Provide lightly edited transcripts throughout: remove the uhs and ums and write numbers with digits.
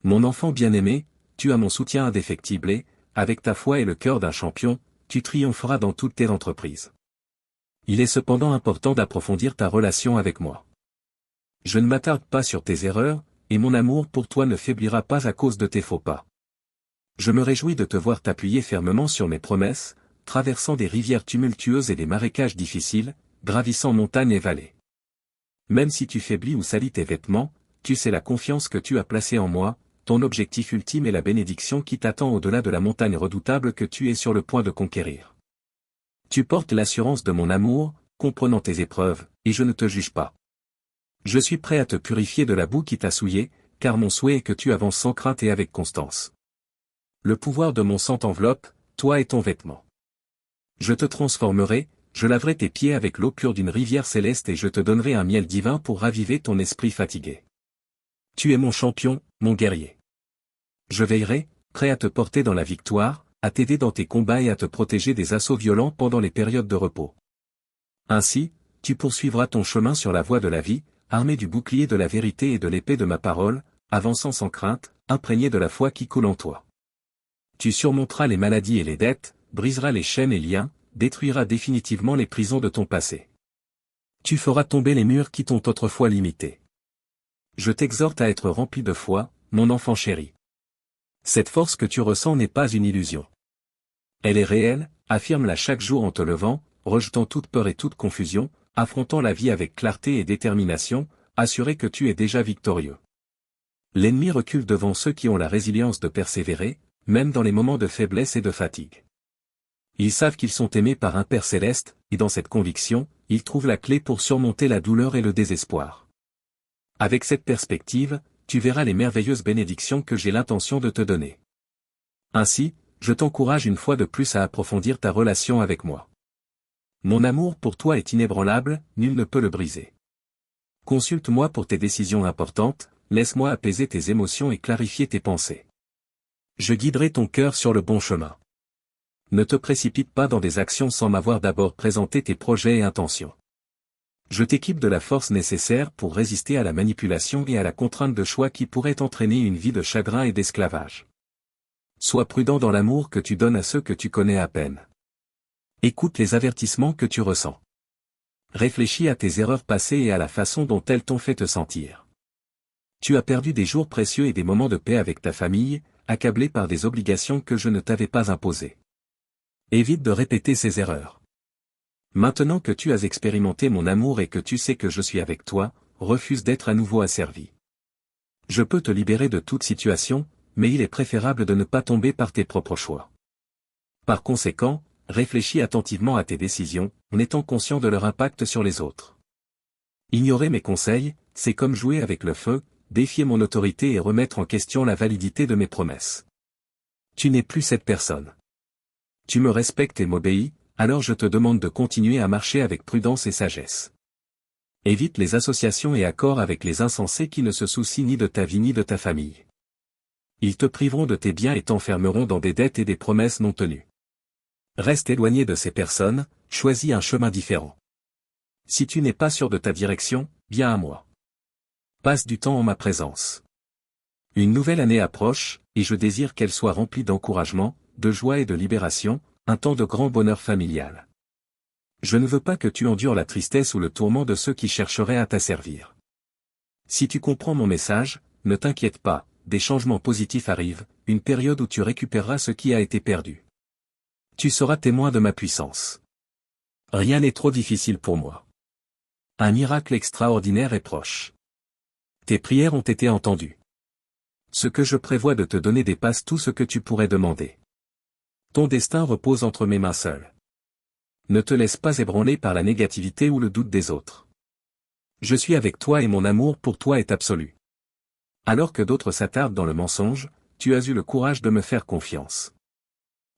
Mon enfant bien-aimé, tu as mon soutien indéfectible et, avec ta foi et le cœur d'un champion, tu triompheras dans toutes tes entreprises. Il est cependant important d'approfondir ta relation avec moi. Je ne m'attarde pas sur tes erreurs, et mon amour pour toi ne faiblira pas à cause de tes faux pas. Je me réjouis de te voir t'appuyer fermement sur mes promesses, traversant des rivières tumultueuses et des marécages difficiles, gravissant montagnes et vallées. Même si tu faiblis ou salis tes vêtements, tu sais la confiance que tu as placée en moi, ton objectif ultime est la bénédiction qui t'attend au-delà de la montagne redoutable que tu es sur le point de conquérir. Tu portes l'assurance de mon amour, comprenant tes épreuves, et je ne te juge pas. Je suis prêt à te purifier de la boue qui t'a souillé, car mon souhait est que tu avances sans crainte et avec constance. Le pouvoir de mon sang t'enveloppe, toi et ton vêtement. Je te transformerai, je laverai tes pieds avec l'eau pure d'une rivière céleste et je te donnerai un miel divin pour raviver ton esprit fatigué. Tu es mon champion, mon guerrier. Je veillerai, prêt à te porter dans la victoire, à t'aider dans tes combats et à te protéger des assauts violents pendant les périodes de repos. Ainsi, tu poursuivras ton chemin sur la voie de la vie, armé du bouclier de la vérité et de l'épée de ma parole, avançant sans crainte, imprégné de la foi qui coule en toi. Tu surmonteras les maladies et les dettes, briseras les chaînes et liens, détruiras définitivement les prisons de ton passé. Tu feras tomber les murs qui t'ont autrefois limité. Je t'exhorte à être rempli de foi, mon enfant chéri. Cette force que tu ressens n'est pas une illusion. Elle est réelle, affirme-la chaque jour en te levant, rejetant toute peur et toute confusion, affrontant la vie avec clarté et détermination, assuré que tu es déjà victorieux. L'ennemi recule devant ceux qui ont la résilience de persévérer, même dans les moments de faiblesse et de fatigue. Ils savent qu'ils sont aimés par un Père céleste, et dans cette conviction, ils trouvent la clé pour surmonter la douleur et le désespoir. Avec cette perspective, tu verras les merveilleuses bénédictions que j'ai l'intention de te donner. Ainsi, je t'encourage une fois de plus à approfondir ta relation avec moi. Mon amour pour toi est inébranlable, nul ne peut le briser. Consulte-moi pour tes décisions importantes, laisse-moi apaiser tes émotions et clarifier tes pensées. Je guiderai ton cœur sur le bon chemin. Ne te précipite pas dans des actions sans m'avoir d'abord présenté tes projets et intentions. Je t'équipe de la force nécessaire pour résister à la manipulation et à la contrainte de choix qui pourrait entraîner une vie de chagrin et d'esclavage. Sois prudent dans l'amour que tu donnes à ceux que tu connais à peine. Écoute les avertissements que tu ressens. Réfléchis à tes erreurs passées et à la façon dont elles t'ont fait te sentir. Tu as perdu des jours précieux et des moments de paix avec ta famille, accablé par des obligations que je ne t'avais pas imposées. Évite de répéter ces erreurs. Maintenant que tu as expérimenté mon amour et que tu sais que je suis avec toi, refuse d'être à nouveau asservi. Je peux te libérer de toute situation, mais il est préférable de ne pas tomber par tes propres choix. Par conséquent, réfléchis attentivement à tes décisions, en étant conscient de leur impact sur les autres. Ignorer mes conseils, c'est comme jouer avec le feu, défier mon autorité et remettre en question la validité de mes promesses. Tu n'es plus cette personne. Tu me respectes et m'obéis, alors je te demande de continuer à marcher avec prudence et sagesse. Évite les associations et accords avec les insensés qui ne se soucient ni de ta vie ni de ta famille. Ils te priveront de tes biens et t'enfermeront dans des dettes et des promesses non tenues. Reste éloigné de ces personnes, choisis un chemin différent. Si tu n'es pas sûr de ta direction, viens à moi. Passe du temps en ma présence. Une nouvelle année approche, et je désire qu'elle soit remplie d'encouragement, de joie et de libération, un temps de grand bonheur familial. Je ne veux pas que tu endures la tristesse ou le tourment de ceux qui chercheraient à t'asservir. Si tu comprends mon message, ne t'inquiète pas, des changements positifs arrivent, une période où tu récupéreras ce qui a été perdu. Tu seras témoin de ma puissance. Rien n'est trop difficile pour moi. Un miracle extraordinaire est proche. Tes prières ont été entendues. Ce que je prévois de te donner dépasse tout ce que tu pourrais demander. Ton destin repose entre mes mains seules. Ne te laisse pas ébranler par la négativité ou le doute des autres. Je suis avec toi et mon amour pour toi est absolu. Alors que d'autres s'attardent dans le mensonge, tu as eu le courage de me faire confiance.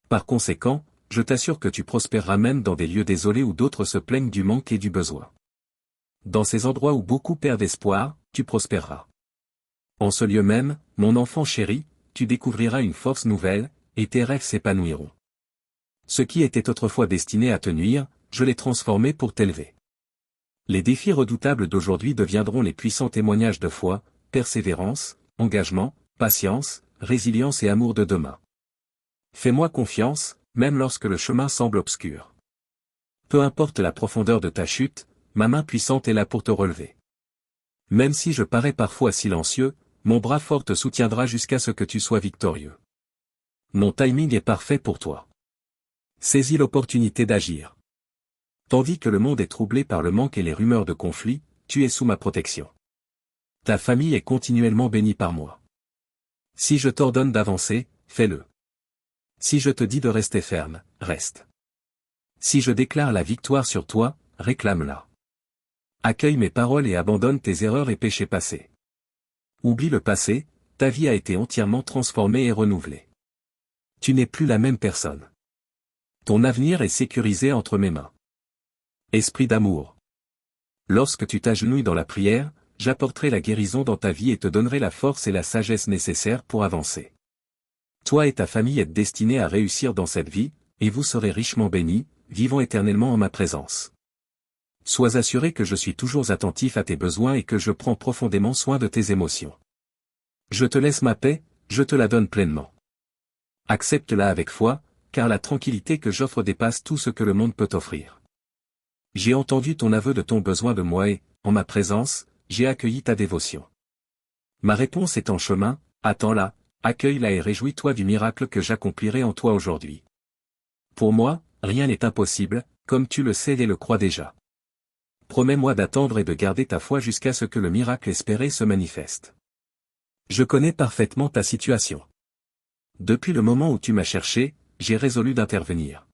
Par conséquent, je t'assure que tu prospéreras même dans des lieux désolés où d'autres se plaignent du manque et du besoin. Dans ces endroits où beaucoup perdent espoir, tu prospéreras. En ce lieu même, mon enfant chéri, tu découvriras une force nouvelle, et tes rêves s'épanouiront. Ce qui était autrefois destiné à te nuire, je l'ai transformé pour t'élever. Les défis redoutables d'aujourd'hui deviendront les puissants témoignages de foi, persévérance, engagement, patience, résilience et amour de demain. Fais-moi confiance, même lorsque le chemin semble obscur. Peu importe la profondeur de ta chute, ma main puissante est là pour te relever. Même si je parais parfois silencieux, mon bras fort te soutiendra jusqu'à ce que tu sois victorieux. Mon timing est parfait pour toi. Saisis l'opportunité d'agir. Tandis que le monde est troublé par le manque et les rumeurs de conflit, tu es sous ma protection. Ta famille est continuellement bénie par moi. Si je t'ordonne d'avancer, fais-le. Si je te dis de rester ferme, reste. Si je déclare la victoire sur toi, réclame-la. Accueille mes paroles et abandonne tes erreurs et péchés passés. Oublie le passé, ta vie a été entièrement transformée et renouvelée. Tu n'es plus la même personne. Ton avenir est sécurisé entre mes mains. Esprit d'amour. Lorsque tu t'agenouilles dans la prière, j'apporterai la guérison dans ta vie et te donnerai la force et la sagesse nécessaires pour avancer. Toi et ta famille êtes destinés à réussir dans cette vie, et vous serez richement bénis, vivant éternellement en ma présence. Sois assuré que je suis toujours attentif à tes besoins et que je prends profondément soin de tes émotions. Je te laisse ma paix, je te la donne pleinement. Accepte-la avec foi, car la tranquillité que j'offre dépasse tout ce que le monde peut offrir. J'ai entendu ton aveu de ton besoin de moi et, en ma présence, j'ai accueilli ta dévotion. Ma réponse est en chemin, attends-la, accueille-la et réjouis-toi du miracle que j'accomplirai en toi aujourd'hui. Pour moi, rien n'est impossible, comme tu le sais et le crois déjà. Promets-moi d'attendre et de garder ta foi jusqu'à ce que le miracle espéré se manifeste. Je connais parfaitement ta situation. Depuis le moment où tu m'as cherché, j'ai résolu d'intervenir.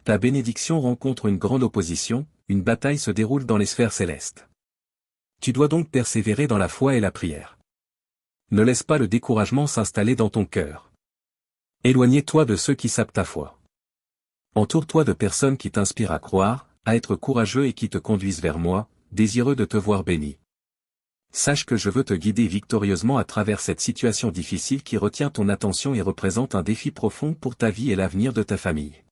Ta bénédiction rencontre une grande opposition, une bataille se déroule dans les sphères célestes. Tu dois donc persévérer dans la foi et la prière. Ne laisse pas le découragement s'installer dans ton cœur. Éloigne-toi de ceux qui sapent ta foi. Entoure-toi de personnes qui t'inspirent à croire, à être courageux et qui te conduisent vers moi, désireux de te voir béni. Sache que je veux te guider victorieusement à travers cette situation difficile qui retient ton attention et représente un défi profond pour ta vie et l'avenir de ta famille.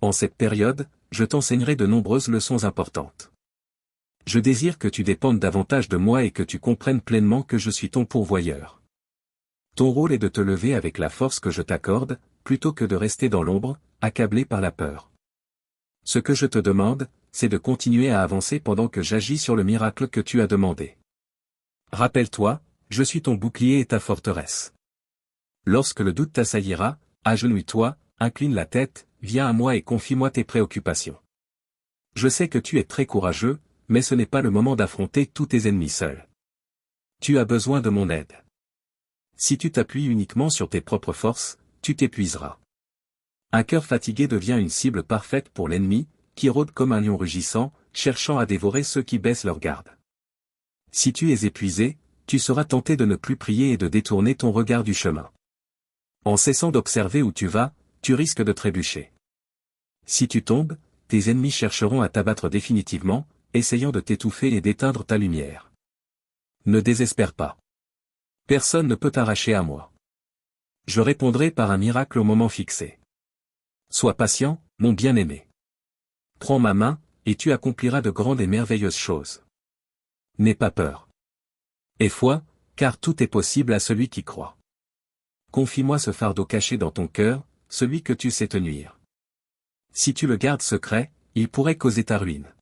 En cette période, je t'enseignerai de nombreuses leçons importantes. Je désire que tu dépendes davantage de moi et que tu comprennes pleinement que je suis ton pourvoyeur. Ton rôle est de te lever avec la force que je t'accorde, plutôt que de rester dans l'ombre, accablé par la peur. Ce que je te demande, c'est de continuer à avancer pendant que j'agis sur le miracle que tu as demandé. Rappelle-toi, je suis ton bouclier et ta forteresse. Lorsque le doute t'assaillira, agenouille-toi, incline la tête, viens à moi et confie-moi tes préoccupations. Je sais que tu es très courageux, mais ce n'est pas le moment d'affronter tous tes ennemis seul. Tu as besoin de mon aide. Si tu t'appuies uniquement sur tes propres forces, tu t'épuiseras. Un cœur fatigué devient une cible parfaite pour l'ennemi, qui rôde comme un lion rugissant, cherchant à dévorer ceux qui baissent leur garde. Si tu es épuisé, tu seras tenté de ne plus prier et de détourner ton regard du chemin. En cessant d'observer où tu vas, tu risques de trébucher. Si tu tombes, tes ennemis chercheront à t'abattre définitivement, essayant de t'étouffer et d'éteindre ta lumière. Ne désespère pas. Personne ne peut t'arracher à moi. Je répondrai par un miracle au moment fixé. Sois patient, mon bien-aimé. Prends ma main, et tu accompliras de grandes et merveilleuses choses. N'aie pas peur. Aie foi, car tout est possible à celui qui croit. Confie-moi ce fardeau caché dans ton cœur, celui que tu sais tenir. Si tu le gardes secret, il pourrait causer ta ruine.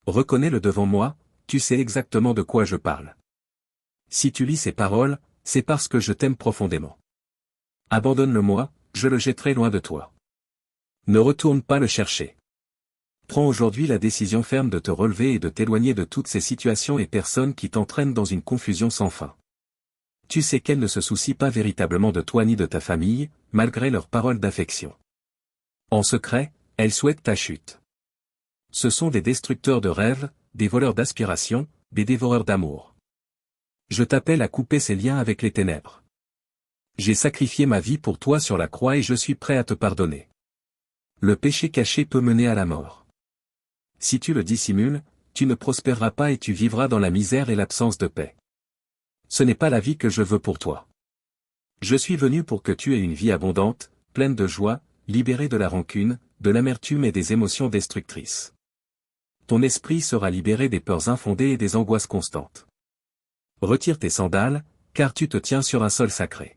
Reconnais-le devant moi, tu sais exactement de quoi je parle. Si tu lis ces paroles, c'est parce que je t'aime profondément. Abandonne-le-moi, je le jetterai loin de toi. Ne retourne pas le chercher. Prends aujourd'hui la décision ferme de te relever et de t'éloigner de toutes ces situations et personnes qui t'entraînent dans une confusion sans fin. Tu sais qu'elles ne se soucient pas véritablement de toi ni de ta famille, malgré leurs paroles d'affection. En secret, elles souhaitent ta chute. Ce sont des destructeurs de rêves, des voleurs d'aspiration, des dévoreurs d'amour. Je t'appelle à couper ces liens avec les ténèbres. J'ai sacrifié ma vie pour toi sur la croix et je suis prêt à te pardonner. Le péché caché peut mener à la mort. Si tu le dissimules, tu ne prospéreras pas et tu vivras dans la misère et l'absence de paix. Ce n'est pas la vie que je veux pour toi. Je suis venu pour que tu aies une vie abondante, pleine de joie, libérée de la rancune, de l'amertume et des émotions destructrices. Ton esprit sera libéré des peurs infondées et des angoisses constantes. Retire tes sandales, car tu te tiens sur un sol sacré.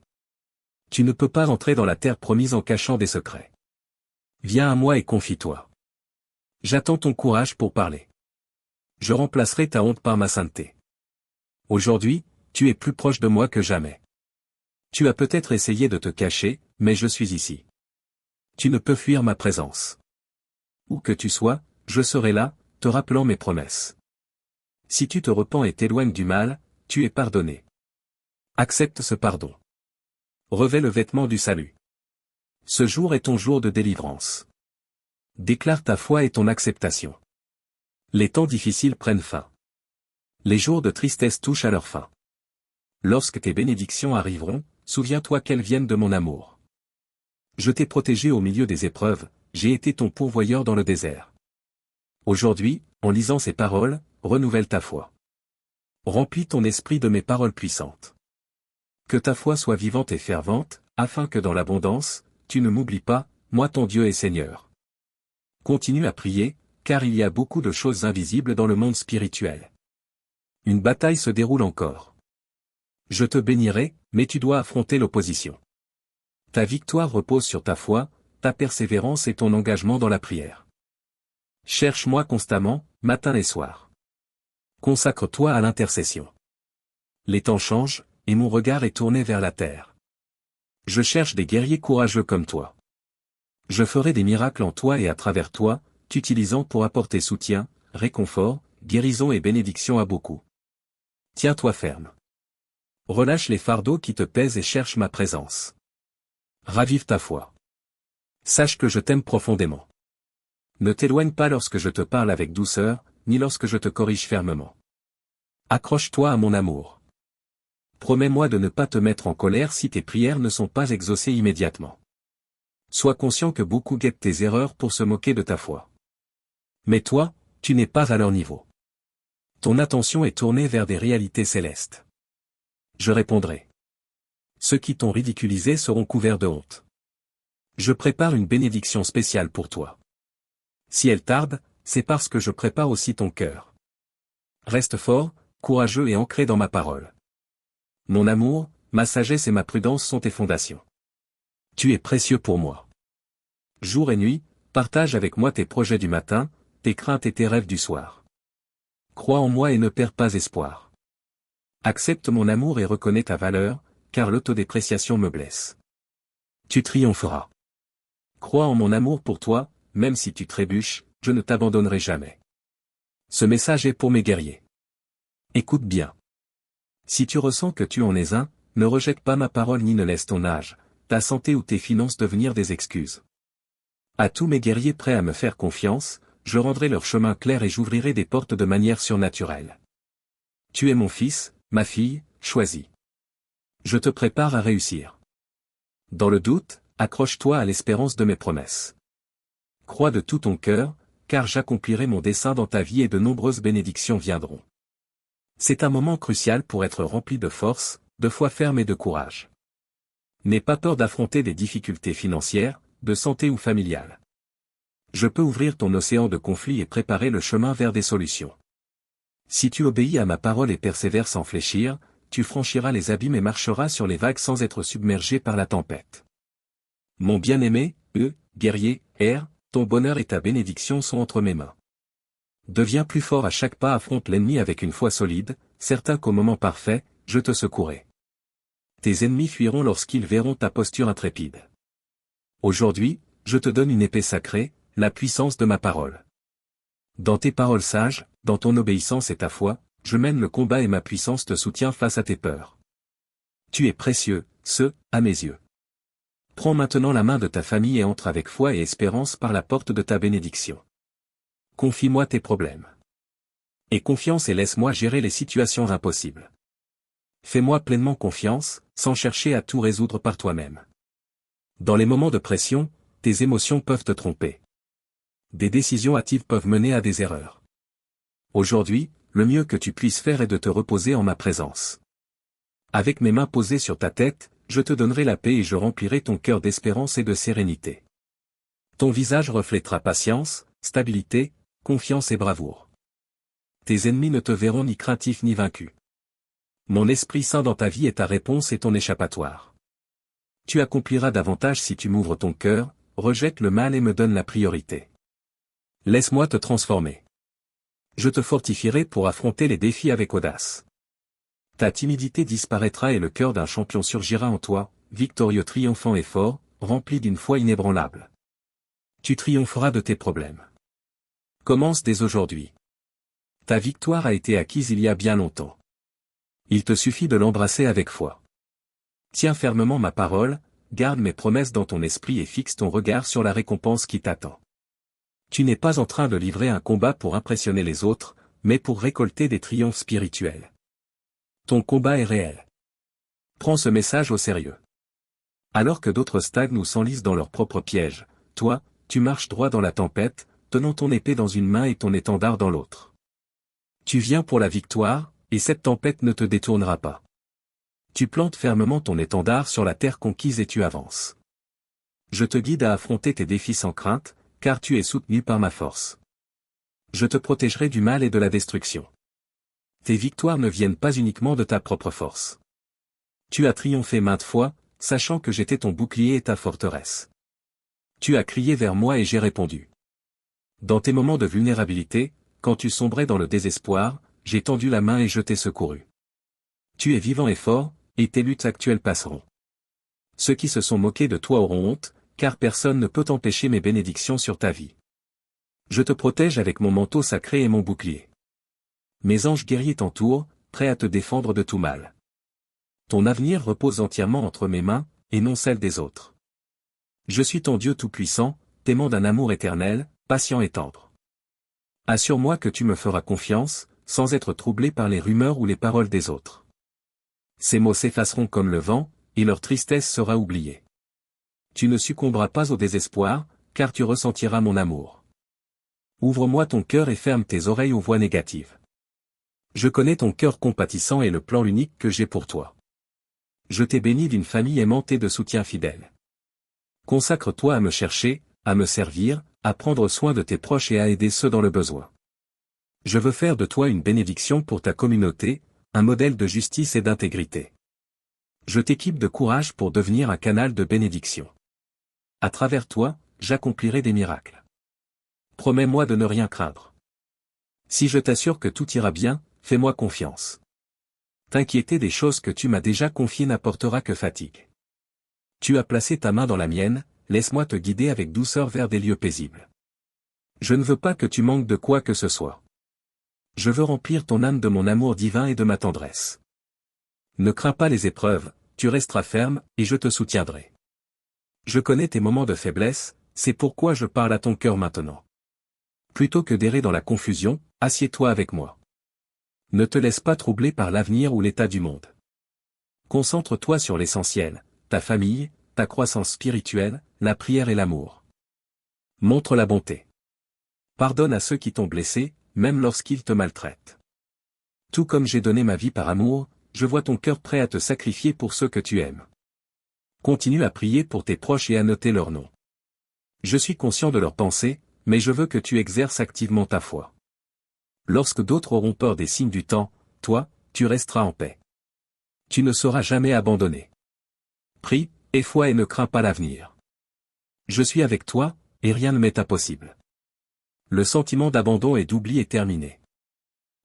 Tu ne peux pas entrer dans la terre promise en cachant des secrets. Viens à moi et confie-toi. J'attends ton courage pour parler. Je remplacerai ta honte par ma sainteté. Aujourd'hui, tu es plus proche de moi que jamais. Tu as peut-être essayé de te cacher, mais je suis ici. Tu ne peux fuir ma présence. Où que tu sois, je serai là, te rappelant mes promesses. Si tu te repens et t'éloignes du mal, tu es pardonné. Accepte ce pardon. Revêt le vêtement du salut. Ce jour est ton jour de délivrance. Déclare ta foi et ton acceptation. Les temps difficiles prennent fin. Les jours de tristesse touchent à leur fin. Lorsque tes bénédictions arriveront, souviens-toi qu'elles viennent de mon amour. Je t'ai protégé au milieu des épreuves, j'ai été ton pourvoyeur dans le désert. Aujourd'hui, en lisant ces paroles, renouvelle ta foi. Remplis ton esprit de mes paroles puissantes. Que ta foi soit vivante et fervente, afin que dans l'abondance, tu ne m'oublies pas, moi ton Dieu et Seigneur. Continue à prier, car il y a beaucoup de choses invisibles dans le monde spirituel. Une bataille se déroule encore. Je te bénirai, mais tu dois affronter l'opposition. Ta victoire repose sur ta foi, ta persévérance et ton engagement dans la prière. Cherche-moi constamment, matin et soir. Consacre-toi à l'intercession. Les temps changent, et mon regard est tourné vers la terre. Je cherche des guerriers courageux comme toi. Je ferai des miracles en toi et à travers toi, t'utilisant pour apporter soutien, réconfort, guérison et bénédiction à beaucoup. Tiens-toi ferme. Relâche les fardeaux qui te pèsent et cherche ma présence. Ravive ta foi. Sache que je t'aime profondément. Ne t'éloigne pas lorsque je te parle avec douceur, ni lorsque je te corrige fermement. Accroche-toi à mon amour. Promets-moi de ne pas te mettre en colère si tes prières ne sont pas exaucées immédiatement. Sois conscient que beaucoup guettent tes erreurs pour se moquer de ta foi. Mais toi, tu n'es pas à leur niveau. Ton attention est tournée vers des réalités célestes. Je répondrai. Ceux qui t'ont ridiculisé seront couverts de honte. Je prépare une bénédiction spéciale pour toi. Si elle tarde, c'est parce que je prépare aussi ton cœur. Reste fort, courageux et ancré dans ma parole. Mon amour, ma sagesse et ma prudence sont tes fondations. Tu es précieux pour moi. Jour et nuit, partage avec moi tes projets du matin, tes craintes et tes rêves du soir. Crois en moi et ne perds pas espoir. Accepte mon amour et reconnais ta valeur, car l'autodépréciation me blesse. Tu triompheras. Crois en mon amour pour toi, même si tu trébuches, je ne t'abandonnerai jamais. Ce message est pour mes guerriers. Écoute bien. Si tu ressens que tu en es un, ne rejette pas ma parole ni ne laisse ton âge, ta santé ou tes finances devenir des excuses. À tous mes guerriers prêts à me faire confiance, je rendrai leur chemin clair et j'ouvrirai des portes de manière surnaturelle. Tu es mon fils, ma fille, choisie. Je te prépare à réussir. Dans le doute, accroche-toi à l'espérance de mes promesses. Crois de tout ton cœur, car j'accomplirai mon dessein dans ta vie et de nombreuses bénédictions viendront. C'est un moment crucial pour être rempli de force, de foi ferme et de courage. N'aie pas peur d'affronter des difficultés financières, de santé ou familiales. Je peux ouvrir ton océan de conflits et préparer le chemin vers des solutions. Si tu obéis à ma parole et persévères sans fléchir, tu franchiras les abîmes et marcheras sur les vagues sans être submergé par la tempête. Mon bien-aimé, guerrier, ton bonheur et ta bénédiction sont entre mes mains. Deviens plus fort à chaque pas, affronte l'ennemi avec une foi solide, certain qu'au moment parfait, je te secourrai. Tes ennemis fuiront lorsqu'ils verront ta posture intrépide. Aujourd'hui, je te donne une épée sacrée, la puissance de ma parole. Dans tes paroles sages, dans ton obéissance et ta foi, je mène le combat et ma puissance te soutient face à tes peurs. Tu es précieux, à mes yeux. Prends maintenant la main de ta famille et entre avec foi et espérance par la porte de ta bénédiction. Confie-moi tes problèmes. Aie confiance et laisse-moi gérer les situations impossibles. Fais-moi pleinement confiance, sans chercher à tout résoudre par toi-même. Dans les moments de pression, tes émotions peuvent te tromper. Des décisions hâtives peuvent mener à des erreurs. Aujourd'hui, le mieux que tu puisses faire est de te reposer en ma présence. Avec mes mains posées sur ta tête, je te donnerai la paix et je remplirai ton cœur d'espérance et de sérénité. Ton visage reflètera patience, stabilité, confiance et bravoure. Tes ennemis ne te verront ni craintif ni vaincu. Mon Esprit Saint dans ta vie est ta réponse et ton échappatoire. Tu accompliras davantage si tu m'ouvres ton cœur, rejette le mal et me donnes la priorité. Laisse-moi te transformer. Je te fortifierai pour affronter les défis avec audace. Ta timidité disparaîtra et le cœur d'un champion surgira en toi, victorieux, triomphant et fort, rempli d'une foi inébranlable. Tu triompheras de tes problèmes. Commence dès aujourd'hui. Ta victoire a été acquise il y a bien longtemps. Il te suffit de l'embrasser avec foi. Tiens fermement ma parole, garde mes promesses dans ton esprit et fixe ton regard sur la récompense qui t'attend. Tu n'es pas en train de livrer un combat pour impressionner les autres, mais pour récolter des triomphes spirituels. Ton combat est réel. Prends ce message au sérieux. Alors que d'autres stagnent ou s'enlisent dans leurs propres pièges, toi, tu marches droit dans la tempête, tenant ton épée dans une main et ton étendard dans l'autre. Tu viens pour la victoire, et cette tempête ne te détournera pas. Tu plantes fermement ton étendard sur la terre conquise et tu avances. Je te guide à affronter tes défis sans crainte, car tu es soutenu par ma force. Je te protégerai du mal et de la destruction. Tes victoires ne viennent pas uniquement de ta propre force. Tu as triomphé maintes fois, sachant que j'étais ton bouclier et ta forteresse. Tu as crié vers moi et j'ai répondu. Dans tes moments de vulnérabilité, quand tu sombrais dans le désespoir, j'ai tendu la main et je t'ai secouru. Tu es vivant et fort, et tes luttes actuelles passeront. Ceux qui se sont moqués de toi auront honte, car personne ne peut empêcher mes bénédictions sur ta vie. Je te protège avec mon manteau sacré et mon bouclier. Mes anges guerriers t'entourent, prêts à te défendre de tout mal. Ton avenir repose entièrement entre mes mains, et non celle des autres. Je suis ton Dieu tout-puissant, t'aimant d'un amour éternel, patient et tendre. Assure-moi que tu me feras confiance, sans être troublé par les rumeurs ou les paroles des autres. Ces mots s'effaceront comme le vent, et leur tristesse sera oubliée. Tu ne succomberas pas au désespoir, car tu ressentiras mon amour. Ouvre-moi ton cœur et ferme tes oreilles aux voix négatives. Je connais ton cœur compatissant et le plan unique que j'ai pour toi. Je t'ai béni d'une famille aimante et de soutien fidèle. Consacre-toi à me chercher, à me servir, à prendre soin de tes proches et à aider ceux dans le besoin. Je veux faire de toi une bénédiction pour ta communauté, un modèle de justice et d'intégrité. Je t'équipe de courage pour devenir un canal de bénédiction. À travers toi, j'accomplirai des miracles. Promets-moi de ne rien craindre. Si je t'assure que tout ira bien, fais-moi confiance. T'inquiéter des choses que tu m'as déjà confiées n'apportera que fatigue. Tu as placé ta main dans la mienne, laisse-moi te guider avec douceur vers des lieux paisibles. Je ne veux pas que tu manques de quoi que ce soit. Je veux remplir ton âme de mon amour divin et de ma tendresse. Ne crains pas les épreuves, tu resteras ferme, et je te soutiendrai. Je connais tes moments de faiblesse, c'est pourquoi je parle à ton cœur maintenant. Plutôt que d'errer dans la confusion, assieds-toi avec moi. Ne te laisse pas troubler par l'avenir ou l'état du monde. Concentre-toi sur l'essentiel, ta famille, ta croissance spirituelle, la prière et l'amour. Montre la bonté. Pardonne à ceux qui t'ont blessé, même lorsqu'ils te maltraitent. Tout comme j'ai donné ma vie par amour, je vois ton cœur prêt à te sacrifier pour ceux que tu aimes. Continue à prier pour tes proches et à noter leurs noms. Je suis conscient de leurs pensées, mais je veux que tu exerces activement ta foi. Lorsque d'autres auront peur des signes du temps, toi, tu resteras en paix. Tu ne seras jamais abandonné. Prie, aie foi et ne crains pas l'avenir. Je suis avec toi, et rien ne m'est impossible. Le sentiment d'abandon et d'oubli est terminé.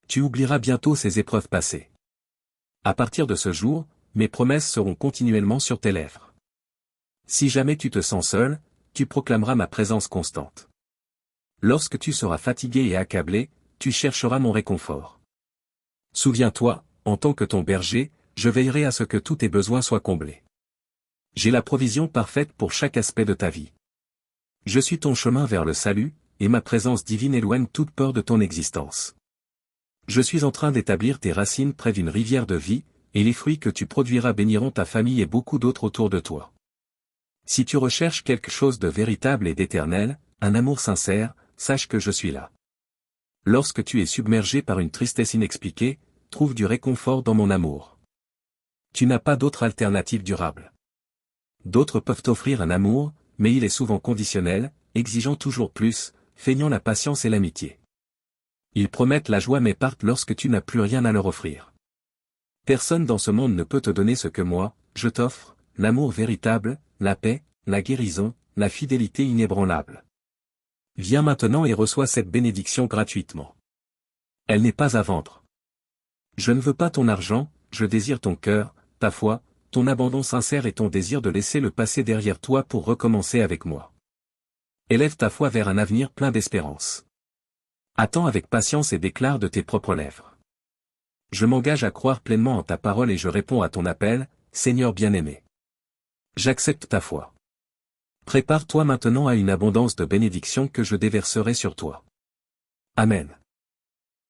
Tu oublieras bientôt ces épreuves passées. À partir de ce jour, mes promesses seront continuellement sur tes lèvres. Si jamais tu te sens seul, tu proclameras ma présence constante. Lorsque tu seras fatigué et accablé, tu chercheras mon réconfort. Souviens-toi, en tant que ton berger, je veillerai à ce que tous tes besoins soient comblés. J'ai la provision parfaite pour chaque aspect de ta vie. Je suis ton chemin vers le salut, et ma présence divine éloigne toute peur de ton existence. Je suis en train d'établir tes racines près d'une rivière de vie, et les fruits que tu produiras béniront ta famille et beaucoup d'autres autour de toi. Si tu recherches quelque chose de véritable et d'éternel, un amour sincère, sache que je suis là. Lorsque tu es submergé par une tristesse inexpliquée, trouve du réconfort dans mon amour. Tu n'as pas d'autre alternative durable. D'autres peuvent t'offrir un amour, mais il est souvent conditionnel, exigeant toujours plus, feignant la patience et l'amitié. Ils promettent la joie mais partent lorsque tu n'as plus rien à leur offrir. Personne dans ce monde ne peut te donner ce que moi, je t'offre, l'amour véritable, la paix, la guérison, la fidélité inébranlable. Viens maintenant et reçois cette bénédiction gratuitement. Elle n'est pas à vendre. Je ne veux pas ton argent, je désire ton cœur, ta foi, ton abandon sincère et ton désir de laisser le passé derrière toi pour recommencer avec moi. Élève ta foi vers un avenir plein d'espérance. Attends avec patience et déclare de tes propres lèvres. Je m'engage à croire pleinement en ta parole et je réponds à ton appel, Seigneur bien-aimé. J'accepte ta foi. Prépare-toi maintenant à une abondance de bénédictions que je déverserai sur toi. Amen.